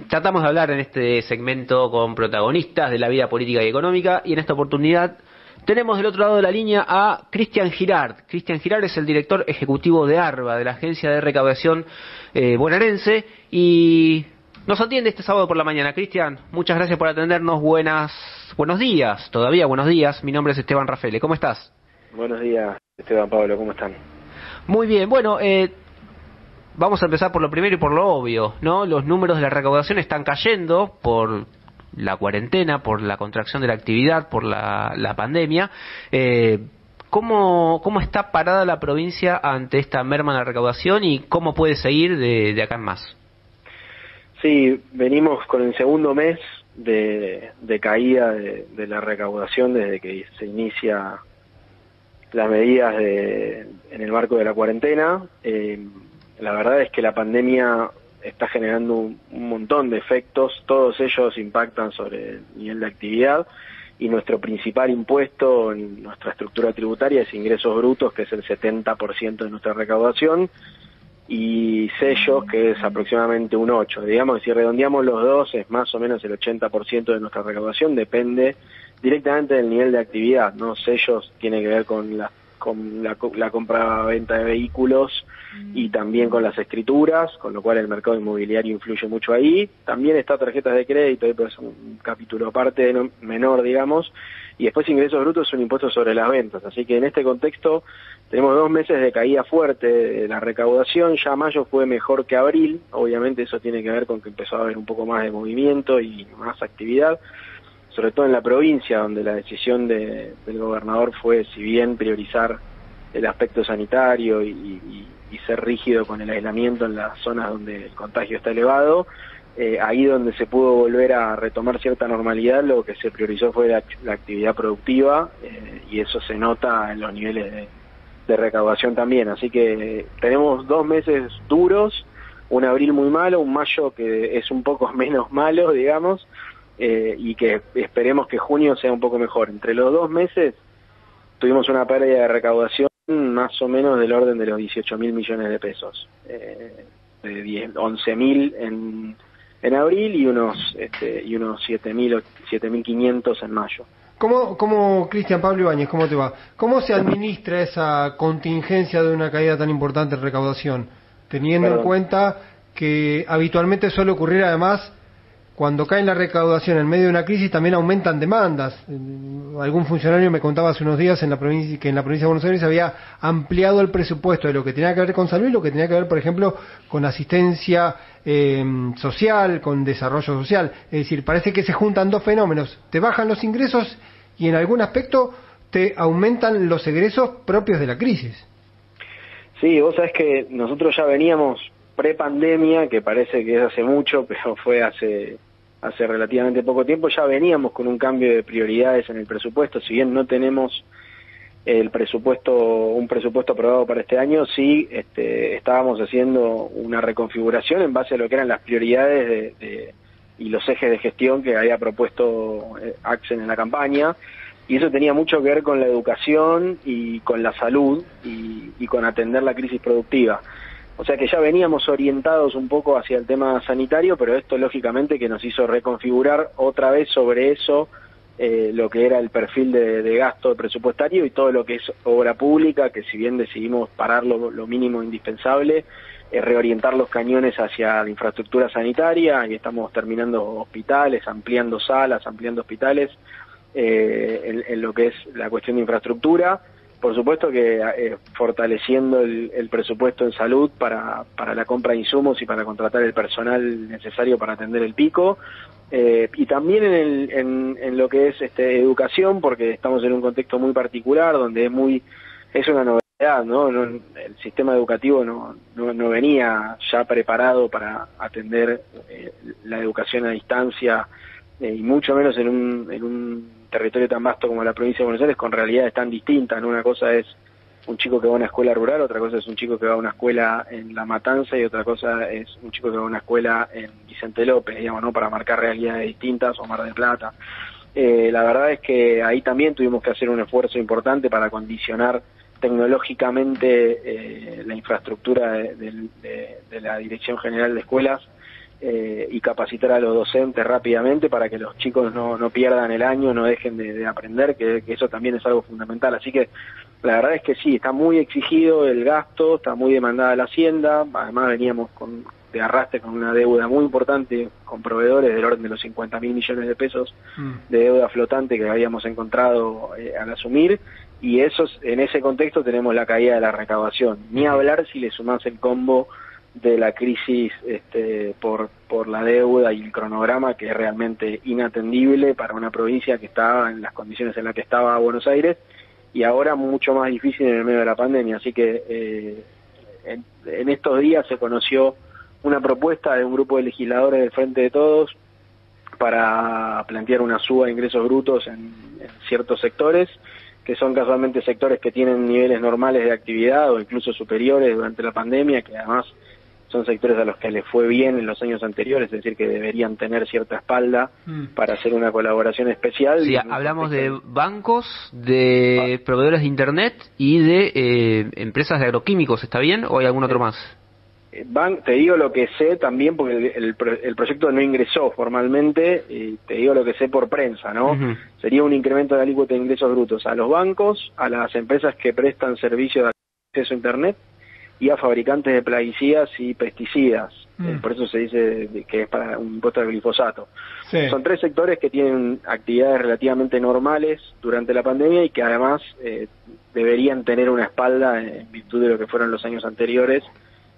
Tratamos de hablar en este segmento con protagonistas de la vida política y económica, y en esta oportunidad tenemos del otro lado de la línea a Cristian Girard. Cristian Girard es el director ejecutivo de ARBA, de la Agencia de Recaudación Bonaerense, y nos atiende este sábado por la mañana. Cristian, muchas gracias por atendernos. Buenos días, todavía buenos días. Mi nombre es Esteban Rafele. ¿Cómo estás? Buenos días, Esteban, Pablo, ¿cómo están? Muy bien, bueno, vamos a empezar por lo primero y por lo obvio, ¿no? Los números de la recaudación están cayendo por la cuarentena, por la contracción de la actividad, por la pandemia. ¿Cómo está parada la provincia ante esta merma en la recaudación y cómo puede seguir de acá en más? Sí, venimos con el segundo mes de caída de la recaudación desde que se inicia las medidas en el marco de la cuarentena. La verdad es que la pandemia está generando un montón de efectos, todos ellos impactan sobre el nivel de actividad, y nuestro principal impuesto en nuestra estructura tributaria es ingresos brutos, que es el 70% de nuestra recaudación, y sellos, que es aproximadamente un 8%. Digamos que si redondeamos los dos es más o menos el 80% de nuestra recaudación, depende directamente del nivel de actividad, ¿no? Sellos tiene que ver con la compra-venta de vehículos y también con las escrituras, con lo cual el mercado inmobiliario influye mucho ahí. También está tarjetas de crédito, pero es un capítulo aparte, menor, digamos. Y después ingresos brutos es un impuesto sobre las ventas. Así que en este contexto tenemos 2 meses de caída fuerte de la recaudación. Ya mayo fue mejor que abril. Obviamente eso tiene que ver con que empezó a haber un poco más de movimiento y más actividad, sobre todo en la provincia, donde la decisión del gobernador fue, si bien priorizar el aspecto sanitario y ser rígido con el aislamiento en las zonas donde el contagio está elevado, ahí donde se pudo volver a retomar cierta normalidad, lo que se priorizó fue la actividad productiva, y eso se nota en los niveles de recaudación también. Así que tenemos 2 meses duros, un abril muy malo, un mayo que es un poco menos malo, digamos, y que esperemos que junio sea un poco mejor. Entre los 2 meses tuvimos una pérdida de recaudación más o menos del orden de los 18.000 millones de pesos, de 11.000 en abril y unos 7.500 en mayo. ¿Cómo Cristian, Pablo Ibáñez, cómo te va? ¿Cómo se administra esa contingencia de una caída tan importante en recaudación, teniendo en cuenta que habitualmente suele ocurrir además cuando cae la recaudación en medio de una crisis también aumentan demandas? Algún funcionario me contaba hace unos días que en la provincia de Buenos Aires había ampliado el presupuesto de lo que tenía que ver con salud y lo que tenía que ver, por ejemplo, con asistencia social, con desarrollo social. Es decir, parece que se juntan dos fenómenos: te bajan los ingresos y en algún aspecto te aumentan los egresos propios de la crisis. Sí, vos sabés que nosotros ya veníamos pre-pandemia, que parece que es hace mucho, pero fue hace relativamente poco tiempo. Ya veníamos con un cambio de prioridades en el presupuesto. Si bien no tenemos un presupuesto aprobado para este año, sí estábamos haciendo una reconfiguración en base a lo que eran las prioridades y los ejes de gestión que había propuesto Axel en la campaña, y eso tenía mucho que ver con la educación y con la salud y con atender la crisis productiva. O sea que ya veníamos orientados un poco hacia el tema sanitario, pero esto lógicamente que nos hizo reconfigurar otra vez sobre eso lo que era el perfil de gasto presupuestario y todo lo que es obra pública, que si bien decidimos parar lo mínimo indispensable, reorientar los cañones hacia la infraestructura sanitaria, y estamos terminando hospitales, ampliando salas, ampliando hospitales, en lo que es la cuestión de infraestructura. Por supuesto que fortaleciendo el presupuesto en salud para la compra de insumos y para contratar el personal necesario para atender el pico, y también en lo que es educación, porque estamos en un contexto muy particular donde es una novedad, ¿no? El sistema educativo no venía ya preparado para atender la educación a distancia, y mucho menos en un territorio tan vasto como la provincia de Buenos Aires, con realidades tan distintas, ¿no? Una cosa es un chico que va a una escuela rural, otra cosa es un chico que va a una escuela en La Matanza, y otra cosa es un chico que va a una escuela en Vicente López, digamos, ¿no? Para marcar realidades distintas, o Mar del Plata. La verdad es que ahí también tuvimos que hacer un esfuerzo importante para condicionar tecnológicamente la infraestructura de la Dirección General de Escuelas, y capacitar a los docentes rápidamente para que los chicos no pierdan el año, no dejen de aprender, que eso también es algo fundamental. Así que la verdad es que sí, está muy exigido el gasto, está muy demandada la hacienda, además veníamos de arrastre con una deuda muy importante con proveedores del orden de los 50.000 millones de pesos de deuda flotante que habíamos encontrado al asumir, y en ese contexto tenemos la caída de la recaudación. Ni hablar si le sumás el combo de la crisis por la deuda y el cronograma, que es realmente inatendible para una provincia que estaba en las condiciones en las que estaba Buenos Aires, y ahora mucho más difícil en el medio de la pandemia. Así que en estos días se conoció una propuesta de un grupo de legisladores del Frente de Todos para plantear una suba de ingresos brutos en ciertos sectores, que son casualmente sectores que tienen niveles normales de actividad o incluso superiores durante la pandemia, que además son sectores a los que les fue bien en los años anteriores, es decir, que deberían tener cierta espalda para hacer una colaboración especial. Sí, hablamos de bancos, de proveedores de Internet y de empresas de agroquímicos, ¿está bien? ¿O hay algún otro más? Te digo lo que sé también, porque el proyecto no ingresó formalmente, y te digo lo que sé por prensa, ¿no? Sería un incremento de alícuota de ingresos brutos a los bancos, a las empresas que prestan servicios de acceso a Internet y a fabricantes de plaguicidas y pesticidas. Por eso se dice que es para un impuesto al glifosato. Sí. Son 3 sectores que tienen actividades relativamente normales durante la pandemia y que además deberían tener una espalda en virtud de lo que fueron los años anteriores,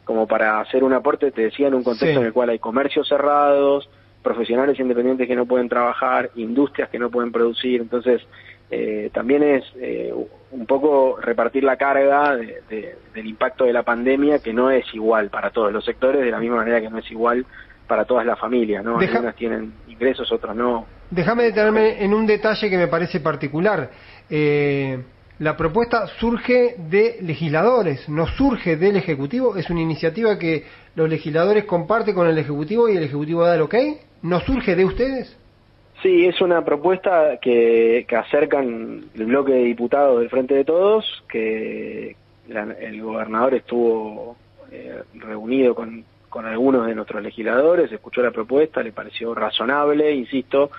como para hacer un aporte, te decía, en un contexto en el cual hay comercios cerrados, profesionales independientes que no pueden trabajar, industrias que no pueden producir. Entonces también es un poco repartir la carga del impacto de la pandemia, que no es igual para todos los sectores, de la misma manera que no es igual para todas las familias, ¿no? Algunas tienen ingresos, otras no. Déjame detenerme en un detalle que me parece particular. La propuesta surge de legisladores, no surge del Ejecutivo. Es una iniciativa que los legisladores comparten con el Ejecutivo y el Ejecutivo da el ok. ¿No surge de ustedes? Sí, es una propuesta que acercan el bloque de diputados del Frente de Todos, que el gobernador estuvo reunido con algunos de nuestros legisladores, escuchó la propuesta, le pareció razonable, insisto.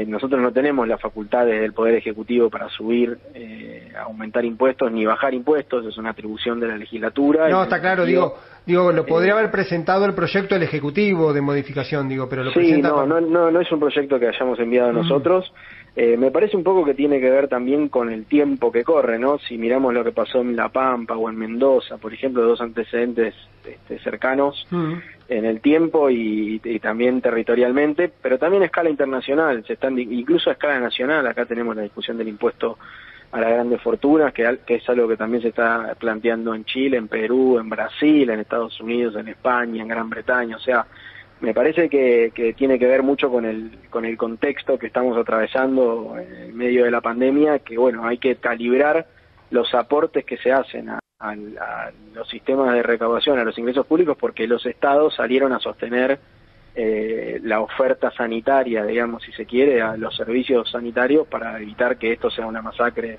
Nosotros no tenemos las facultades del Poder Ejecutivo para subir, aumentar impuestos ni bajar impuestos, es una atribución de la legislatura. No, está claro, digo, lo podría haber presentado el proyecto del Ejecutivo de modificación, pero lo presenta... No es un proyecto que hayamos enviado nosotros. Me parece un poco que tiene que ver también con el tiempo que corre, ¿no? Si miramos lo que pasó en La Pampa o en Mendoza, por ejemplo, 2 antecedentes cercanos en el tiempo y también territorialmente, pero también a escala internacional, incluso a escala nacional. Acá tenemos la discusión del impuesto a las grandes fortunas, que es algo que también se está planteando en Chile, en Perú, en Brasil, en Estados Unidos, en España, en Gran Bretaña. O sea, me parece que tiene que ver mucho con el contexto que estamos atravesando en medio de la pandemia, que bueno, hay que calibrar los aportes que se hacen a los sistemas de recaudación, a los ingresos públicos, porque los estados salieron a sostener la oferta sanitaria, digamos, si se quiere, a los servicios sanitarios para evitar que esto sea una masacre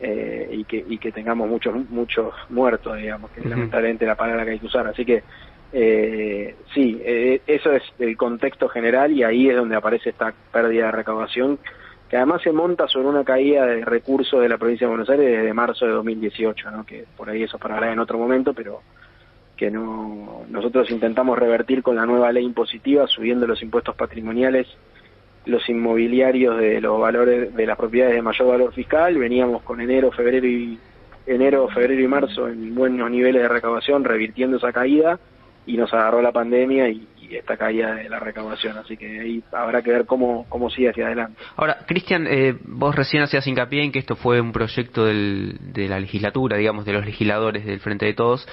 y que tengamos muchos muertos, digamos, que es lamentablemente la palabra que hay que usar. Así que sí, eso es el contexto general, y ahí es donde aparece esta pérdida de recaudación, que además se monta sobre una caída de recursos de la provincia de Buenos Aires desde marzo de 2018, ¿no? Que por ahí eso es para hablar en otro momento, pero que nosotros intentamos revertir con la nueva ley impositiva, subiendo los impuestos patrimoniales, los inmobiliarios de los valores de las propiedades de mayor valor fiscal. Veníamos con enero, febrero y marzo en buenos niveles de recaudación, revirtiendo esa caída, y nos agarró la pandemia y esta caída de la recaudación, así que ahí habrá que ver cómo sigue hacia adelante. Ahora, Cristian, vos recién hacías hincapié en que esto fue un proyecto de la legislatura, digamos, de los legisladores del Frente de Todos.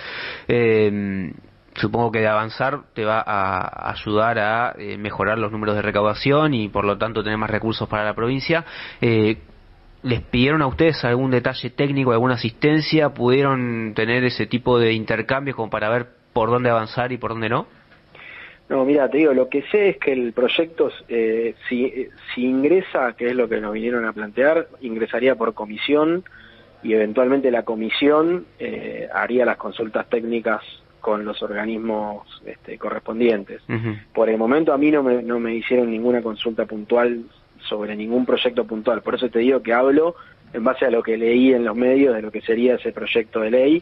Supongo que de avanzar te va a ayudar a mejorar los números de recaudación y por lo tanto tener más recursos para la provincia. ¿Les pidieron a ustedes algún detalle técnico, alguna asistencia? ¿Pudieron tener ese tipo de intercambios como para ver por dónde avanzar y por dónde no? No, mira, te digo, lo que sé es que el proyecto, si ingresa, que es lo que nos vinieron a plantear, ingresaría por comisión, y eventualmente la comisión haría las consultas técnicas con los organismos correspondientes. Uh-huh. Por el momento a mí no me hicieron ninguna consulta puntual sobre ningún proyecto puntual, por eso te digo que hablo en base a lo que leí en los medios de lo que sería ese proyecto de ley,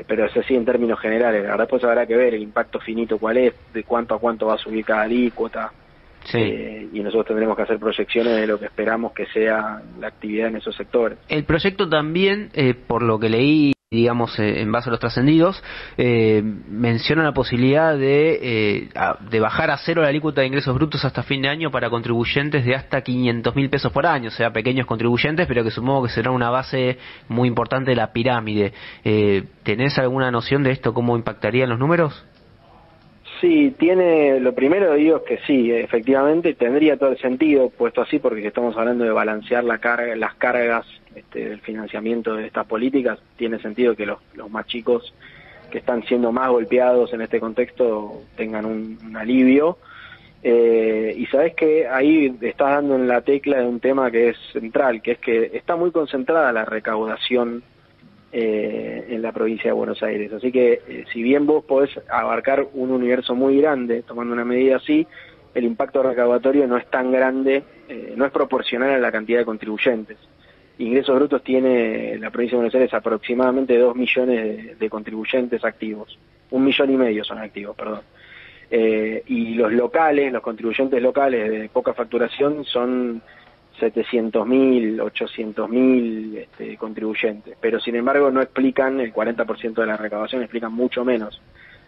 pero es así en términos generales. La verdad, después habrá que ver el impacto finito cuál es, de cuánto a cuánto va a subir cada alícuota. Sí. Y nosotros tendremos que hacer proyecciones de lo que esperamos que sea la actividad en esos sectores. El proyecto también, por lo que leí, digamos, en base a los trascendidos, menciona la posibilidad de bajar a cero la alícuota de ingresos brutos hasta fin de año para contribuyentes de hasta 500.000 pesos por año, o sea, pequeños contribuyentes, pero que supongo que será una base muy importante de la pirámide. ¿Tenés alguna noción de esto, cómo impactaría en los números? Sí, lo primero digo es que sí, efectivamente tendría todo el sentido puesto así, porque si estamos hablando de balancear las cargas del financiamiento de estas políticas, tiene sentido que los más chicos que están siendo más golpeados en este contexto tengan un alivio. Y sabés que ahí estás dando en la tecla de un tema que es central, que es que está muy concentrada la recaudación en la provincia de Buenos Aires, así que si bien vos podés abarcar un universo muy grande tomando una medida así, el impacto recaudatorio no es tan grande, no es proporcional a la cantidad de contribuyentes. Ingresos brutos tiene la provincia de Buenos Aires aproximadamente 2 millones de contribuyentes activos, 1,5 millones son activos, perdón. Y los contribuyentes locales de poca facturación son 700.000, 800.000 contribuyentes, pero sin embargo no explican el 40% de la recaudación, explican mucho menos.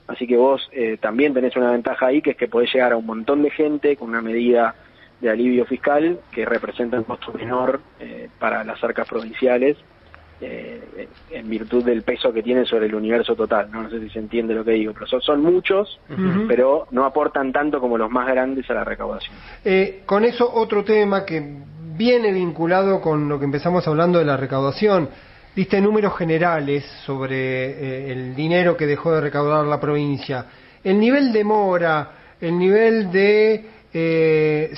Así que vos también tenés una ventaja ahí, que es que podés llegar a un montón de gente con una medida de alivio fiscal que representa un costo menor para las arcas provinciales, en virtud del peso que tienen sobre el universo total. No sé si se entiende lo que digo, pero son muchos, uh-huh, pero no aportan tanto como los más grandes a la recaudación. Con eso, otro tema que viene vinculado con lo que empezamos hablando de la recaudación. Diste números generales sobre el dinero que dejó de recaudar la provincia. El nivel de mora, el nivel de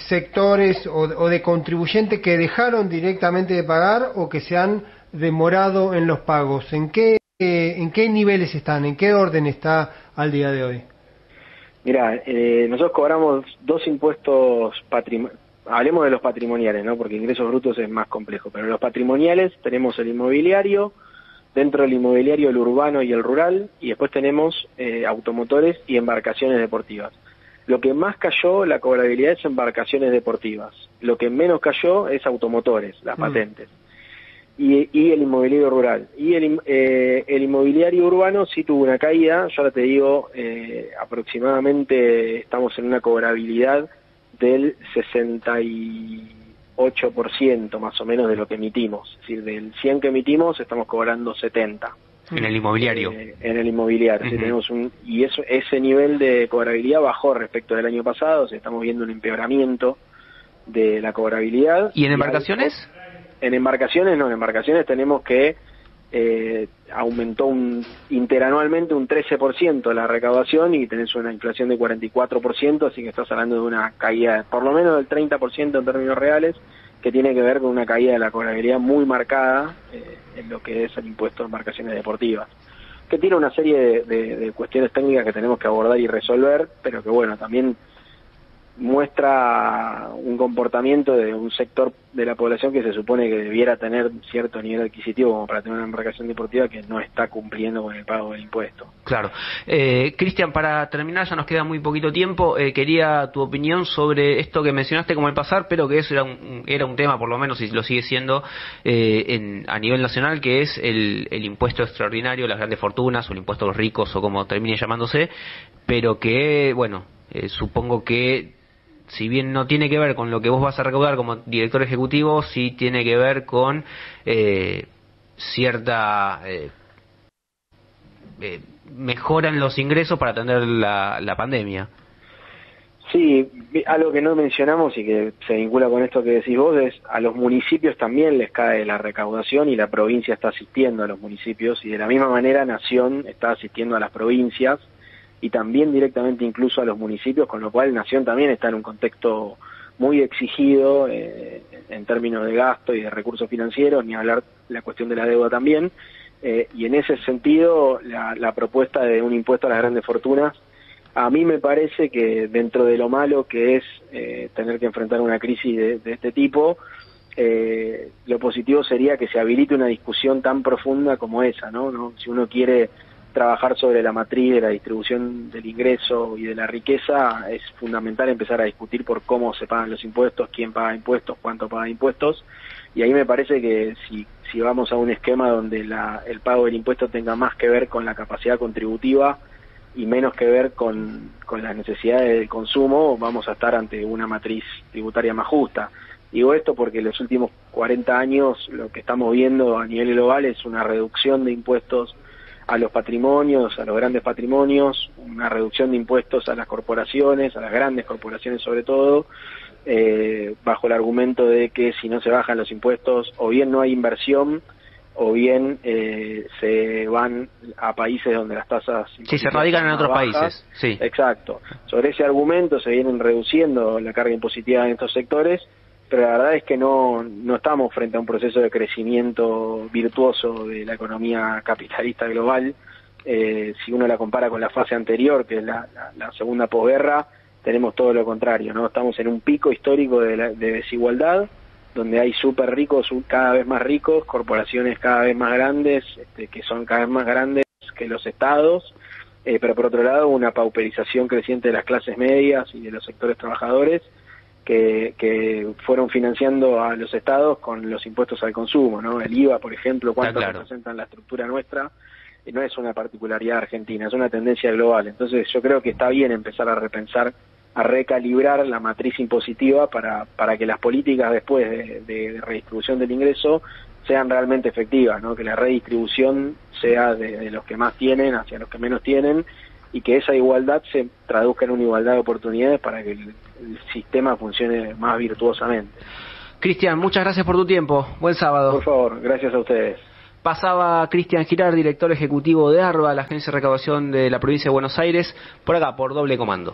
sectores o de contribuyentes que dejaron directamente de pagar o que se han demorado en los pagos, ¿en qué niveles están? ¿En qué orden está al día de hoy? Mirá, nosotros cobramos 2 impuestos patrimoniales. Hablemos de los patrimoniales, ¿no? Porque ingresos brutos es más complejo, pero los patrimoniales tenemos el inmobiliario, dentro del inmobiliario el urbano y el rural, y después tenemos automotores y embarcaciones deportivas. Lo que más cayó la cobrabilidad es embarcaciones deportivas, lo que menos cayó es automotores, las patentes, y el inmobiliario rural. Y el inmobiliario urbano sí tuvo una caída, yo ahora te digo, aproximadamente estamos en una cobrabilidad del 68% más o menos de lo que emitimos. Es decir, del 100 que emitimos estamos cobrando 70. En el inmobiliario. En el inmobiliario. Uh-huh. Sí, tenemos ese nivel de cobrabilidad bajó respecto del año pasado, o sea, estamos viendo un empeoramiento de la cobrabilidad. ¿Y en embarcaciones? En embarcaciones tenemos que aumentó interanualmente un 13% la recaudación y tenés una inflación de 44%, así que estás hablando de una caída por lo menos del 30% en términos reales, que tiene que ver con una caída de la cobrabilidad muy marcada en lo que es el impuesto de embarcaciones deportivas, que tiene una serie de cuestiones técnicas que tenemos que abordar y resolver, pero que bueno, también muestra un comportamiento de un sector de la población que se supone que debiera tener cierto nivel adquisitivo como para tener una embarcación deportiva, que no está cumpliendo con el pago del impuesto. Claro. Cristian, para terminar, ya nos queda muy poquito tiempo, quería tu opinión sobre esto que mencionaste como el pasar, pero que eso era un tema, por lo menos, y lo sigue siendo a nivel nacional, que es el impuesto extraordinario, las grandes fortunas, o el impuesto a los ricos, o como termine llamándose, pero que, bueno, supongo que si bien no tiene que ver con lo que vos vas a recaudar como director ejecutivo, sí tiene que ver con cierta mejora en los ingresos para atender la pandemia. Sí, algo que no mencionamos y que se vincula con esto que decís vos es a los municipios también les cae la recaudación y la provincia está asistiendo a los municipios, y de la misma manera Nación está asistiendo a las provincias y también directamente incluso a los municipios, con lo cual Nación también está en un contexto muy exigido en términos de gasto y de recursos financieros, ni hablar la cuestión de la deuda también. y en ese sentido la propuesta de un impuesto a las grandes fortunas, a mí me parece que dentro de lo malo que es tener que enfrentar una crisis de este tipo, lo positivo sería que se habilite una discusión tan profunda como esa, ¿no? Si uno quiere trabajar sobre la matriz de la distribución del ingreso y de la riqueza, es fundamental empezar a discutir por cómo se pagan los impuestos, quién paga impuestos, cuánto paga impuestos, y ahí me parece que si vamos a un esquema donde el pago del impuesto tenga más que ver con la capacidad contributiva y menos que ver con las necesidades del consumo, vamos a estar ante una matriz tributaria más justa. Digo esto porque en los últimos 40 años lo que estamos viendo a nivel global es una reducción de impuestos a los patrimonios, a los grandes patrimonios, una reducción de impuestos a las corporaciones, a las grandes corporaciones sobre todo, bajo el argumento de que si no se bajan los impuestos, o bien no hay inversión, o bien se van a países donde las tasas... Sí, se radican en otros países. Sí. Exacto. Sobre ese argumento se vienen reduciendo la carga impositiva en estos sectores, pero la verdad es que no estamos frente a un proceso de crecimiento virtuoso de la economía capitalista global. Si uno la compara con la fase anterior, que es la segunda posguerra, tenemos todo lo contrario, ¿no? Estamos en un pico histórico de desigualdad, donde hay súper ricos cada vez más ricos, corporaciones cada vez más grandes, que son cada vez más grandes que los estados, pero por otro lado una pauperización creciente de las clases medias y de los sectores trabajadores, que fueron financiando a los estados con los impuestos al consumo, ¿no? El IVA, por ejemplo, cuánto representa en la estructura nuestra, no es una particularidad argentina, es una tendencia global. Entonces yo creo que está bien empezar a repensar, a recalibrar la matriz impositiva para que las políticas después de redistribución del ingreso sean realmente efectivas, ¿no? Que la redistribución sea de los que más tienen hacia los que menos tienen, y que esa igualdad se traduzca en una igualdad de oportunidades para que el sistema funcione más virtuosamente. Cristian, muchas gracias por tu tiempo. Buen sábado. Por favor, gracias a ustedes. Pasaba Cristian Girard, director ejecutivo de ARBA, la agencia de recaudación de la provincia de Buenos Aires, por acá, por Doble Comando.